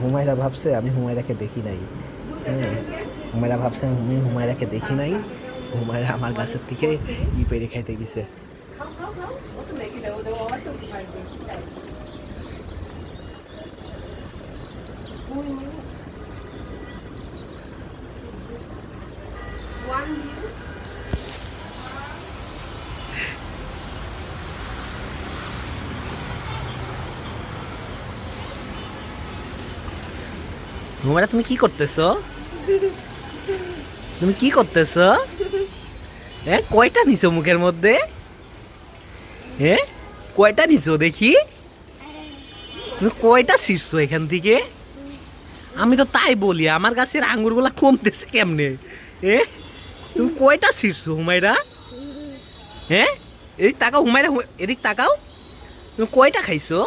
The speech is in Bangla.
হুমায়রা ভাবছে আমি হুমায়রাকে দেখি নাই। হুমায়রা ভাবছে আমি হুমায়রাকে দেখি নাই। হুমায়রা আমার গাছের থেকে পেরে খাইতে গেছে। হুমায়রা তুমি কি করতেছো? তুমি কি করতেছো? হ্যাঁ, কয়টা নিছো মুখের মধ্যে? হ্যাঁ, কয়টা নিছো দেখি? তুমি কয়টা ছিঁড়ছো এখান থেকে? আমি তো তাই বলি, আমার গাছের আঙ্গুরগুলা কমতেছে কেমনে? তুমি কয়টা ছিঁড়ছো হুমায়রা? হ্যাঁ, এদিক তাকাও হুমায়রা, এদিক তাকাও। তুমি কয়টা খাইছো?